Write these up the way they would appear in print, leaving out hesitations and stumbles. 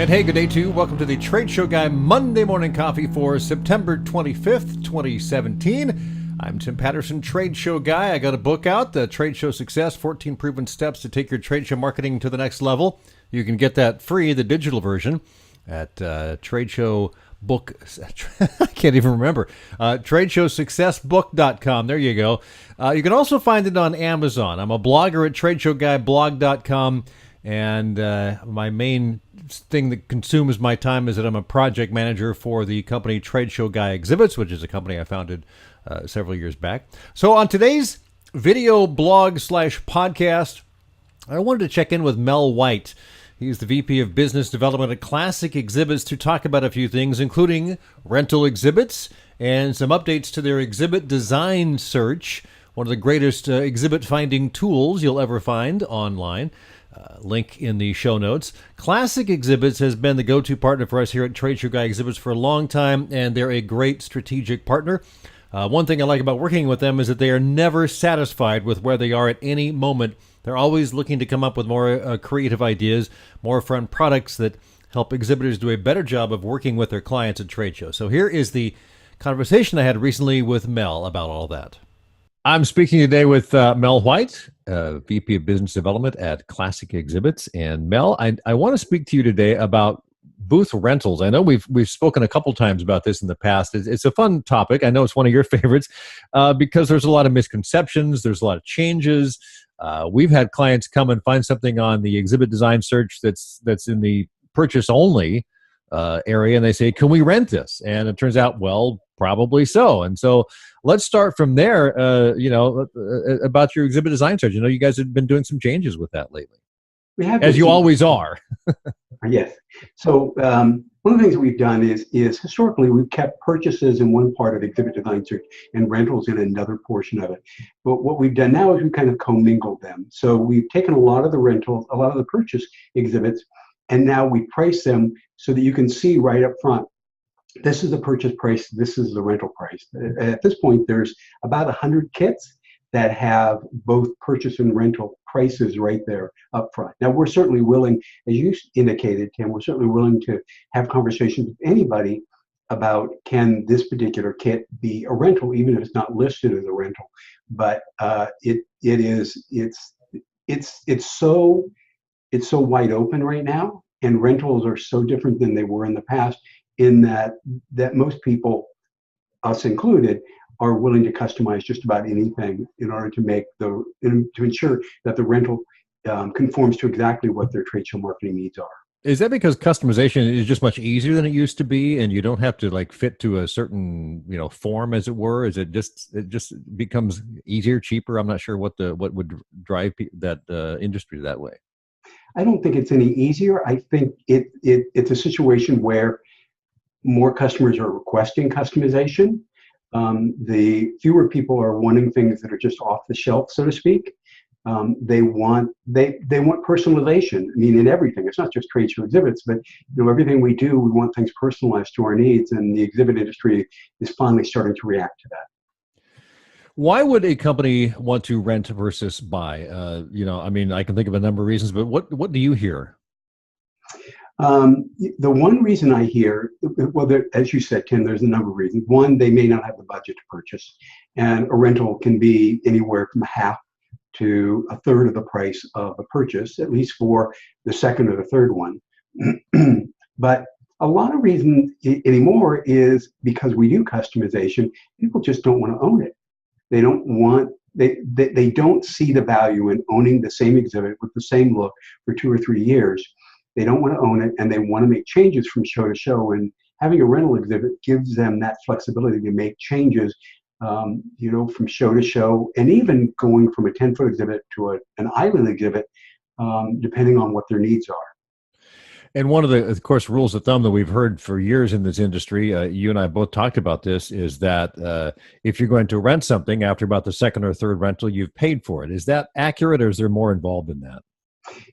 And hey, good day to you. Welcome to the Trade Show Guy Monday Morning Coffee for September 25th, 2017. I'm Tim Patterson, Trade Show Guy. I got a book out, the Trade Show Success, 14 Proven Steps to Take Your Trade Show Marketing to the Next Level. You can get that free, the digital version, at Trade Show Book. I can't even remember. TradeshowSuccessBook.com. There you go. You can also find it on Amazon. I'm a blogger at TradeshowGuyBlog.com. And my main thing that consumes my time is that I'm a project manager for the company Trade Show Guy Exhibits, which is a company I founded several years back. So on today's video blog / podcast, I wanted to check in with Mel White. He's the VP of Business Development at Classic Exhibits to talk about a few things, including rental exhibits and some updates to their exhibit design search, one of the greatest exhibit finding tools you'll ever find online. Link in the show notes. Classic Exhibits has been the go-to partner for us here at Trade Show Guy Exhibits for a long time, and they're a great strategic partner. One thing I like about working with them is that they are never satisfied with where they are at any moment. They're always looking to come up with more creative ideas, more fun products that help exhibitors do a better job of working with their clients at trade shows. So here is the conversation I had recently with Mel about all that. I'm speaking today with Mel White, VP of Business Development at Classic Exhibits. And Mel, I want to speak to you today about booth rentals. I know we've spoken a couple times about this in the past. It's a fun topic. I know it's one of your favorites because there's a lot of misconceptions. There's a lot of changes. We've had clients come and find something on the exhibit design search that's in the purchase only area, and they say, "Can we rent this?" And it turns out, well, probably so. And so let's start from there, about your exhibit design search. You guys have been doing some changes with that lately. We have, as you always are. Yes. So one of the things we've done is historically we've kept purchases in one part of exhibit design search and rentals in another portion of it. But what we've done now is we kind of commingled them. So we've taken a lot of the rentals, a lot of the purchase exhibits, and now we price them so that you can see right up front, this is the purchase price, this is the rental price. At this point, there's about 100 kits that have both purchase and rental prices right there up front. Now, we're certainly willing, as you indicated, Tim, we're certainly willing to have conversations with anybody about, can this particular kit be a rental, even if it's not listed as a rental. But it's so wide open right now, and rentals are so different than they were in the past, in that most people, us included, are willing to customize just about anything in order to ensure that the rental conforms to exactly what their trade show marketing needs are. Is that because customization is just much easier than it used to be, and you don't have to fit to a certain form, as it were? Is it just becomes easier, cheaper? I'm not sure what would drive that industry that way. I don't think it's any easier. I think it's a situation where more customers are requesting customization. The fewer people are wanting things that are just off the shelf, so to speak. They want personalization. I mean, in everything. It's not just trade show exhibits, but everything we do, we want things personalized to our needs, and the exhibit industry is finally starting to react to that. Why would a company want to rent versus buy? I can think of a number of reasons, but what do you hear? The one reason I hear, as you said, Tim, there's a number of reasons. One, they may not have the budget to purchase, and a rental can be anywhere from half to a third of the price of a purchase, at least for the second or the third one. But a lot of reason anymore is because we do customization, people just don't want to own it. They don't see the value in owning the same exhibit with the same look for 2 or 3 years. They don't want to own it, and they want to make changes from show to show. And having a rental exhibit gives them that flexibility to make changes, from show to show, and even going from a 10-foot exhibit to an island exhibit, depending on what their needs are. And one of the, of course, rules of thumb that we've heard for years in this industry, you and I both talked about this, is that if you're going to rent something after about the second or third rental, you've paid for it. Is that accurate, or is there more involved in that?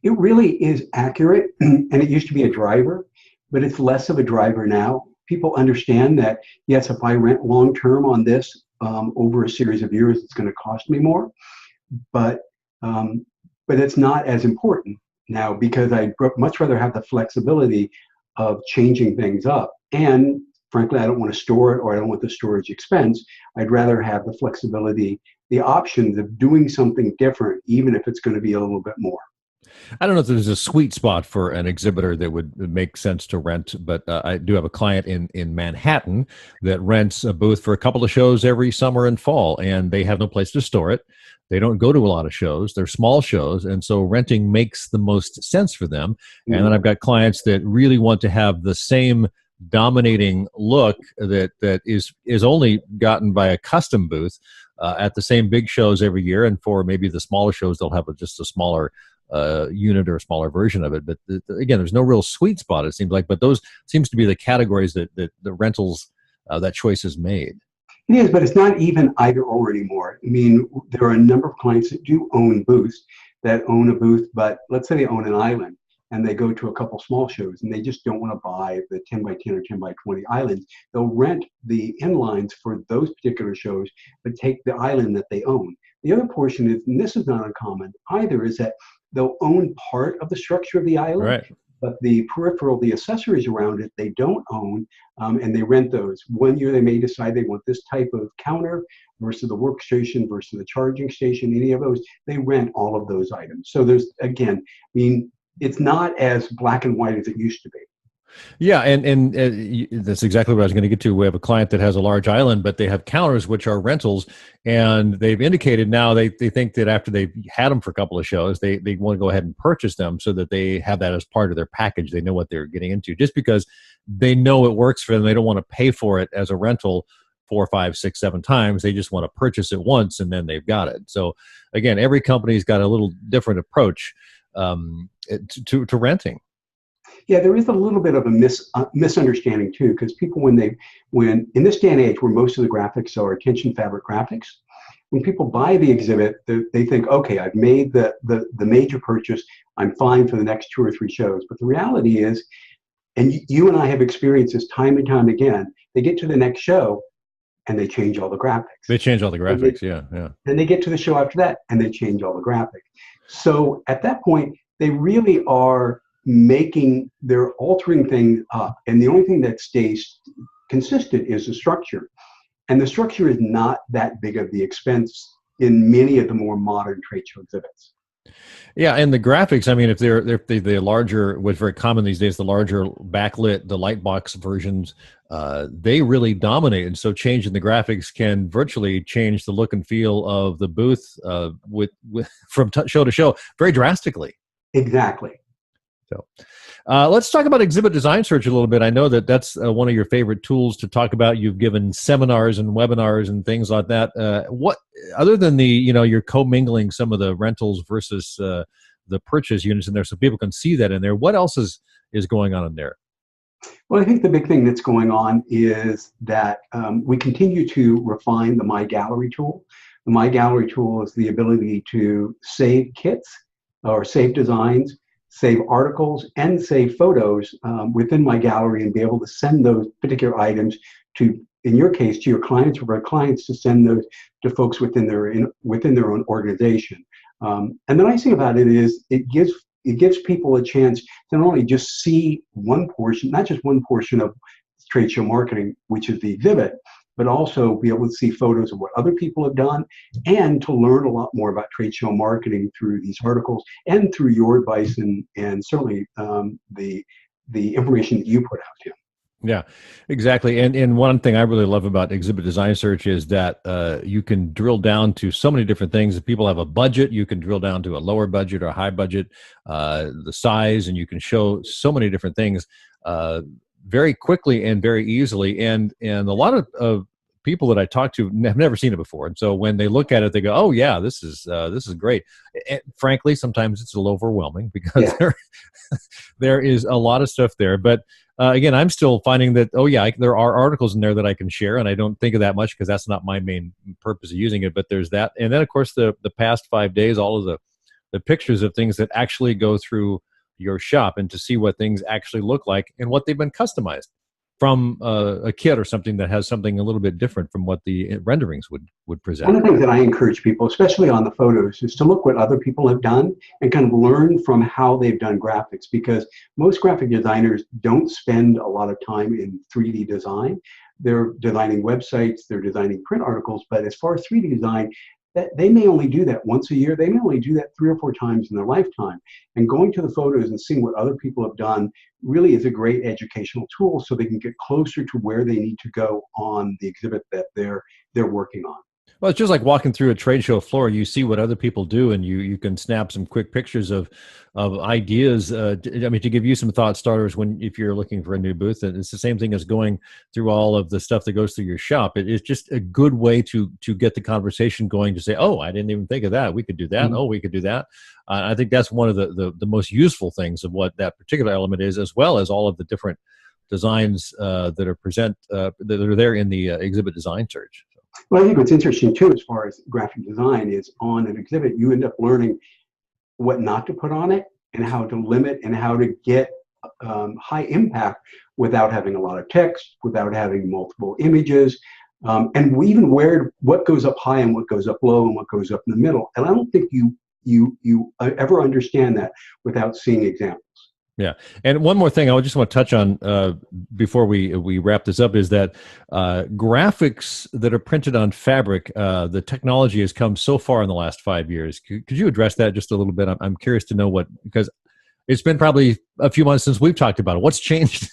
It really is accurate, and it used to be a driver, but it's less of a driver now. People understand that, yes, if I rent long-term on this over a series of years, it's going to cost me more, but it's not as important now, because I'd much rather have the flexibility of changing things up. And frankly, I don't want to store it, or I don't want the storage expense. I'd rather have the flexibility, the options of doing something different, even if it's going to be a little bit more. I don't know if there's a sweet spot for an exhibitor that would make sense to rent, but I do have a client in Manhattan that rents a booth for a couple of shows every summer and fall, and they have no place to store it. They don't go to a lot of shows. They're small shows, and so renting makes the most sense for them. And then I've got clients that really want to have the same dominating look that is only gotten by a custom booth at the same big shows every year. And for maybe the smaller shows, they'll have just a smaller unit or a smaller version of it. But again, there's no real sweet spot, it seems like. But those seems to be the categories that the rentals, that choice is made. It is, but it's not even either or anymore. I mean, there are a number of clients that do own booths, that own a booth, but let's say they own an island and they go to a couple small shows and they just don't want to buy the 10 by 10 or 10 by 20 islands. They'll rent the inlines for those particular shows, but take the island that they own. The other portion is, and this is not uncommon either, is that they'll own part of the structure of the island, Right. but the peripheral, the accessories around it, they don't own, and they rent those. One year they may decide they want this type of counter versus the workstation versus the charging station, any of those. They rent all of those items. So there's, again, I mean, it's not as black and white as it used to be. Yeah, and that's exactly what I was going to get to. We have a client that has a large island, but they have counters which are rentals, and they've indicated now they think that after they've had them for a couple of shows, they want to go ahead and purchase them so that they have that as part of their package. They know what they're getting into. Just because they know it works for them, they don't want to pay for it as a rental 4, 5, 6, 7 times. They just want to purchase it once, and then they've got it. So again, every company's got a little different approach to renting. Yeah, there is a little bit of a misunderstanding too, because people, when in this day and age where most of the graphics are attention fabric graphics, when people buy the exhibit, they think, okay, I've made the major purchase, I'm fine for the next 2 or 3 shows. But the reality is, and you and I have experienced this time and time again, they get to the next show and they change all the graphics. They change all the graphics, yeah. Then they get to the show after that and they change all the graphics. So at that point, they really are they're altering things up. And the only thing that stays consistent is the structure. And the structure is not that big of the expense in many of the more modern trade show exhibits. Yeah, and the graphics, I mean, if they're the larger, what's very common these days, the larger backlit, the light box versions, they really dominate. And so changing the graphics can virtually change the look and feel of the booth from show to show very drastically. Exactly. So let's talk about Exhibit Design Search a little bit. I know that's one of your favorite tools to talk about. You've given seminars and webinars and things like that. What, other than you're commingling some of the rentals versus the purchase units in there so people can see that in there, what else is going on in there? Well, I think the big thing that's going on is that we continue to refine the My Gallery tool. The My Gallery tool is the ability to save kits or save designs, save articles, and save photos within my gallery, and be able to send those particular items to, in your case, to your clients, or for our clients to send those to folks within their own organization. And the nice thing about it is it gives people a chance to not only just see one portion, not just one portion of trade show marketing, which is the exhibit, but also be able to see photos of what other people have done, and to learn a lot more about trade show marketing through these articles and through your advice and certainly the information that you put out, Tim. Yeah, exactly. And one thing I really love about Exhibit Design Search is that you can drill down to so many different things. If people have a budget, you can drill down to a lower budget or a high budget, the size, and you can show so many different things very quickly and very easily. And a lot of people that I talk to have never seen it before. And so when they look at it, they go, oh yeah, this is great. And frankly, sometimes it's a little overwhelming because there is a lot of stuff there. But again, I'm still finding that, there are articles in there that I can share, and I don't think of that much because that's not my main purpose of using it, but there's that. And then of course the past 5 days, all of the pictures of things that actually go through your shop, and to see what things actually look like and what they've been customized. from a kit or something that has something a little bit different from what the renderings would present. One of the things that I encourage people, especially on the photos, is to look what other people have done and kind of learn from how they've done graphics, because most graphic designers don't spend a lot of time in 3D design. They're designing websites, they're designing print articles, but as far as 3D design, that they may only do that once a year. They may only do that 3 or 4 times in their lifetime. And going to the photos and seeing what other people have done really is a great educational tool, so they can get closer to where they need to go on the exhibit that they're working on. Well, it's just like walking through a trade show floor. You see what other people do, and you can snap some quick pictures of ideas. To give you some thought starters if you're looking for a new booth. And it's the same thing as going through all of the stuff that goes through your shop. It's just a good way to get the conversation going, to say, oh, I didn't even think of that. We could do that. Mm-hmm. Oh, we could do that. I think that's one of the most useful things of what that particular element is, as well as all of the different designs that are there in the exhibit design search. Well, I think what's interesting too, as far as graphic design, is on an exhibit, you end up learning what not to put on it and how to limit and how to get high impact without having a lot of text, without having multiple images, and even what goes up high and what goes up low and what goes up in the middle. And I don't think you ever understand that without seeing examples. Yeah. And one more thing I just want to touch on before we wrap this up is that graphics that are printed on fabric, the technology has come so far in the last 5 years. Could you address that just a little bit? I'm curious to know because it's been probably a few months since we've talked about it. What's changed?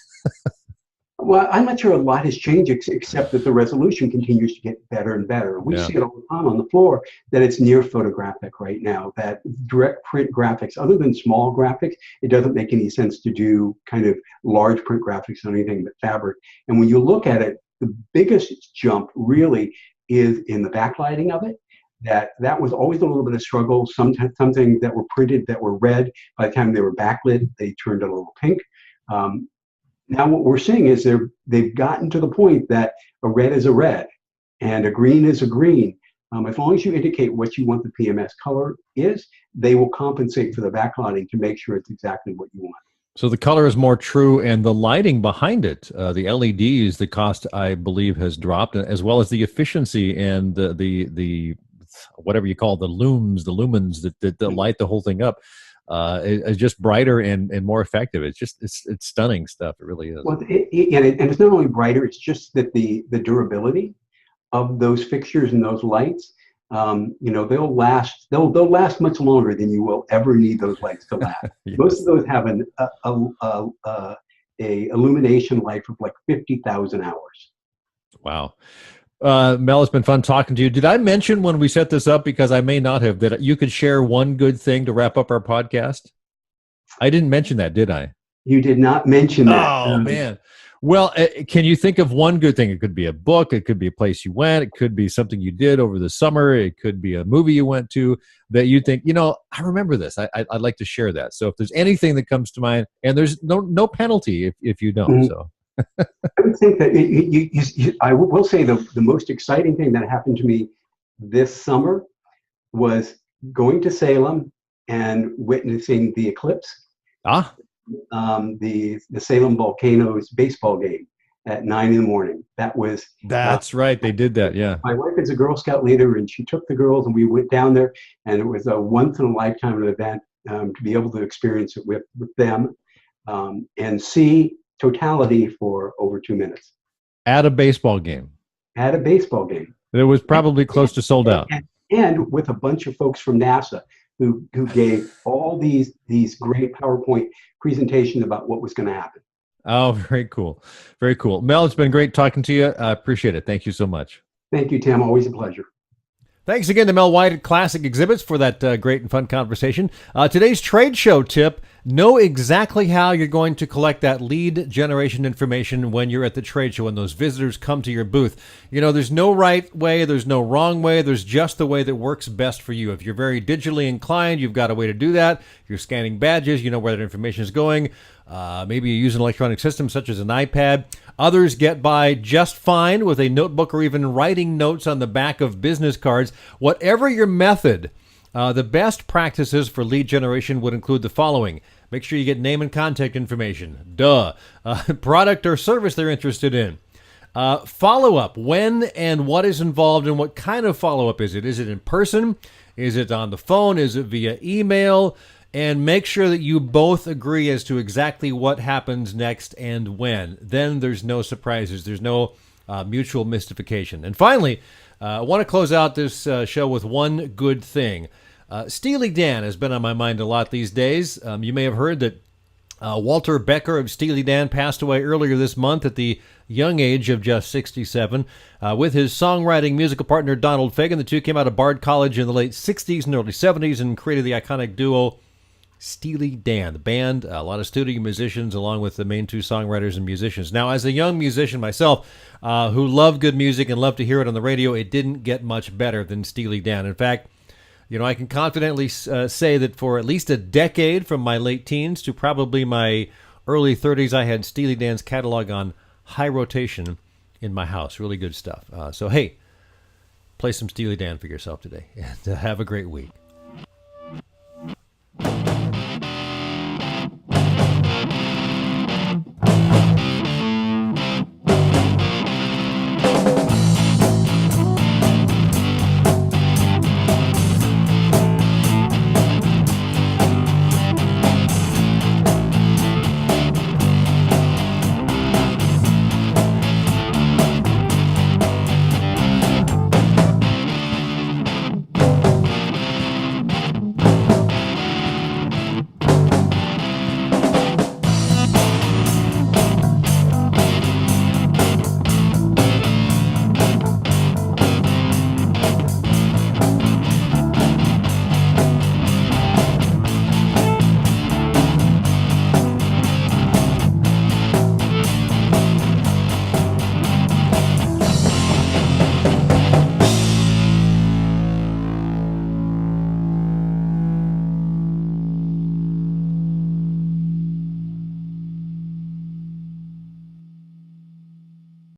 Well, I'm not sure a lot has changed, except that the resolution continues to get better and better. We see it all the time on the floor that it's near photographic right now, that direct print graphics, other than small graphics, it doesn't make any sense to do kind of large print graphics on anything but fabric. And when you look at it, the biggest jump really is in the backlighting of it. That was always a little bit of struggle. Sometimes some things that were printed that were red, by the time they were backlit, they turned a little pink. Now what we're seeing is they've gotten to the point that a red is a red and a green is a green. As long as you indicate what you want the PMS color is, they will compensate for the backlighting to make sure it's exactly what you want. So the color is more true, and the lighting behind it, the LEDs, the cost, I believe, has dropped, as well as the efficiency and the whatever you call the lumens that light the whole thing up. Is just brighter and more effective. It's stunning stuff. It really is. Well, and it's not only brighter. It's just that the durability of those fixtures and those lights, they'll last much longer than you will ever need those lights to last. Yes. Most of those have a illumination life of like 50,000 hours. Wow. Mel, it's been fun talking to you. Did I mention when we set this up, because I may not have, that you could share one good thing to wrap up our podcast? I didn't mention that, did I? You did not mention that. Oh, man. Well, can you think of one good thing? It could be a book. It could be a place you went. It could be something you did over the summer. It could be a movie you went to that you think, I remember this. I'd like to share that. So if there's anything that comes to mind, and there's no penalty if you don't. Mm-hmm. So. I would think that I will say the most exciting thing that happened to me this summer was going to Salem and witnessing the eclipse. The Salem Volcanoes baseball game at 9 a.m. That's right. They did that. Yeah. My wife is a Girl Scout leader, and she took the girls, and we went down there, and it was a once in a lifetime event to be able to experience it with them and see totality for over 2 minutes. At a baseball game. It was probably close to sold out. And with a bunch of folks from NASA who gave all these great PowerPoint presentations about what was going to happen. Oh, very cool. Very cool. Mel, it's been great talking to you. I appreciate it. Thank you so much. Thank you, Tim. Always a pleasure. Thanks again to Mel White at Classic Exhibits for that great and fun conversation. Today's trade show tip: know exactly how you're going to collect that lead generation information when you're at the trade show, when those visitors come to your booth. There's no right way, there's no wrong way, there's just the way that works best for you. If you're very digitally inclined, you've got a way to do that. If you're scanning badges, you know where that information is going. Maybe you use an electronic system such as an iPad. Others get by just fine with a notebook or even writing notes on the back of business cards. Whatever your method, the best practices for lead generation would include the following: Make sure you get name and contact information. Duh. Product or service they're interested in. Follow-up. When and what is involved and what kind of follow-up is it? Is it in person? Is it on the phone? Is it via email? And make sure that you both agree as to exactly what happens next and when. Then there's no surprises. There's no mutual mystification. And finally, I want to close out this show with one good thing. Steely Dan has been on my mind a lot these days. You may have heard that Walter Becker of Steely Dan passed away earlier this month at the young age of just 67. With his songwriting musical partner Donald Fagen, the two came out of Bard College in the late 60s and early 70s and created the iconic duo Steely Dan. The band, a lot of studio musicians, along with the main two songwriters and musicians. Now, as a young musician myself, who loved good music and loved to hear it on the radio, it didn't get much better than Steely Dan. In fact, I can confidently say that for at least a decade, from my late teens to probably my early 30s, I had Steely Dan's catalog on high rotation in my house. Really good stuff. So, hey, play some Steely Dan for yourself today, and have a great week.